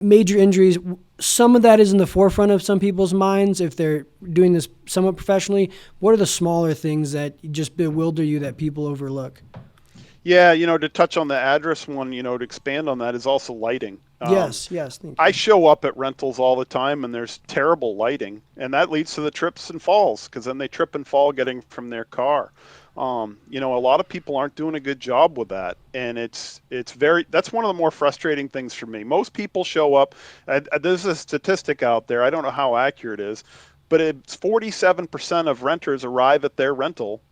major injuries. Some of that is in the forefront of some people's minds if they're doing this somewhat professionally. What are the smaller things that just bewilder you that people overlook? Yeah, to touch on the address one, to expand on that is also lighting. Yes, thank I you. show up at rentals all the time and there's terrible lighting, and that leads to the trips and falls because then they trip and fall getting from their car. A lot of people aren't doing a good job with that, and it's very that's one of the more frustrating things for me. Most people show up. There's a statistic out there. I don't know how accurate it is, but it's 47% of renters arrive at their rental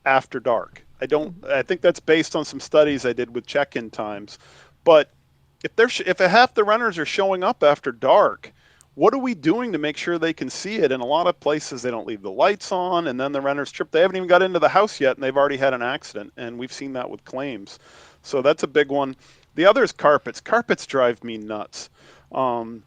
after dark. I think that's based on some studies I did with check-in times. But if half the renters are showing up after dark, what are we doing to make sure they can see it? In a lot of places, they don't leave the lights on, and then the renters trip. They haven't even got into the house yet, and they've already had an accident, and we've seen that with claims. So that's a big one. The other is carpets. Carpets drive me nuts. Um,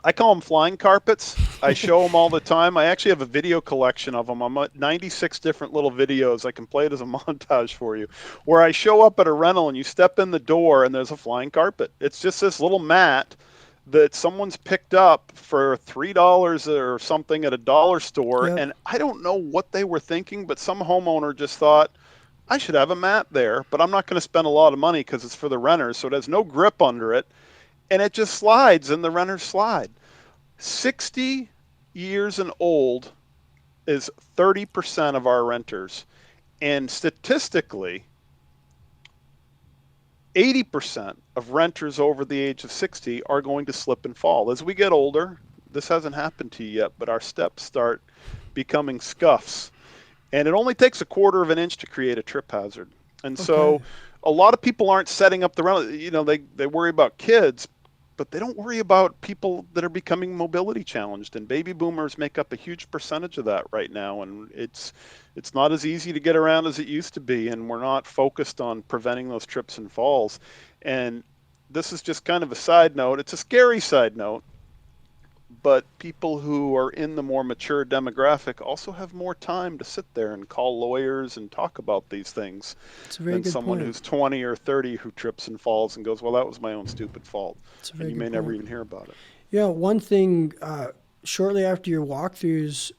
I call them flying carpets. I show them all the time. I actually have a video collection of them. I'm at 96 different little videos. I can play it as a montage for you, where I show up at a rental and you step in the door and there's a flying carpet. It's just this little mat that someone's picked up for $3 or something at a dollar store. Yep. And I don't know what they were thinking, but some homeowner just thought, I should have a mat there, but I'm not going to spend a lot of money because it's for the renters. So it has no grip under it. And it just slides and the renters slide. 60 years and old is 30% of our renters. And statistically, 80% of renters over the age of 60 are going to slip and fall. As we get older, this hasn't happened to you yet, but our steps start becoming scuffs. And it only takes a quarter of an inch to create a trip hazard. And Okay. so a lot of people aren't setting up the rental. They worry about kids, but they don't worry about people that are becoming mobility challenged. And baby boomers make up a huge percentage of that right now. And it's not as easy to get around as it used to be. And we're not focused on preventing those trips and falls. And this is just kind of a side note. It's a scary side note, but people who are in the more mature demographic also have more time to sit there and call lawyers and talk about these things It's a very than good someone point. who's 20 or 30 who trips and falls and goes, well, that was my own stupid fault. It's a And very you good may never point. even hear about it. Yeah, one thing, shortly after your walkthroughs,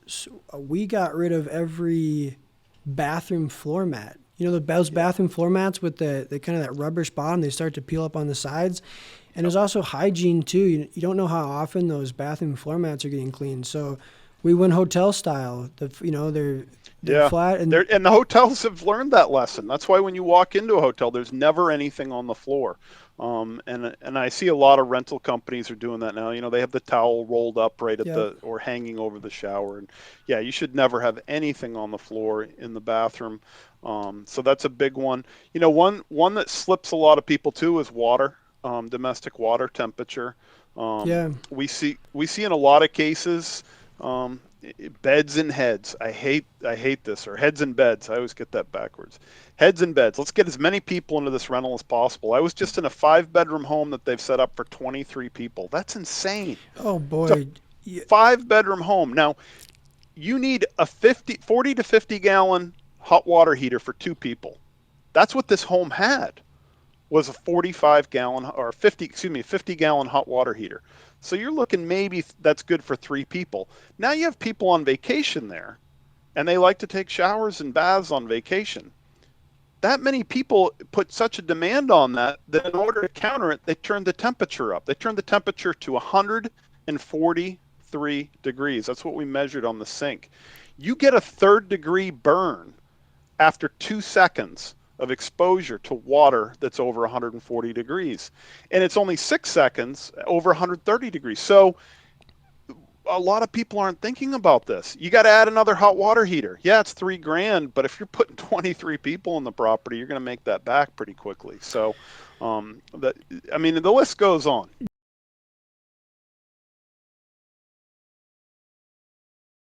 we got rid of every bathroom floor mat. You know, those Yeah. bathroom floor mats with the kind of that rubbish bottom, they start to peel up on the sides. And Yep. there's also hygiene too. You don't know how often those bathroom floor mats are getting cleaned. So we went hotel style. They're Yeah. flat and And the hotels have learned that lesson. That's why when you walk into a hotel, there's never anything on the floor. And I see a lot of rental companies are doing that now. They have the towel rolled up right at yep. the or hanging over the shower. And yeah, you should never have anything on the floor in the bathroom. So that's a big one. One that slips a lot of people too is water, domestic water temperature. Yeah. We see in a lot of cases. Um, Beds and heads. I hate this, or heads and beds. I always get that backwards. Heads and beds. Let's get as many people into this rental as possible. I was just in a 5-bedroom home that they've set up for 23 people. That's insane. Oh It's a boy. Yeah. 5-bedroom home. Now, you need a 40 to 50 gallon hot water heater for 2 people. That's what this home had, was a 45 gallon or 50 gallon hot water heater. So you're looking, maybe that's good for 3 people. Now you have people on vacation there and they like to take showers and baths on vacation. That many people put such a demand on that in order to counter it, they turned the temperature up. They turned the temperature to 143 degrees. That's what we measured on the sink. You get a third-degree burn after 2 seconds of exposure to water that's over 140 degrees. And it's only 6 seconds over 130 degrees. So a lot of people aren't thinking about this. You got to add another hot water heater. Yeah, it's $3,000, but if you're putting 23 people in the property, you're going to make that back pretty quickly. So, I mean, the list goes on.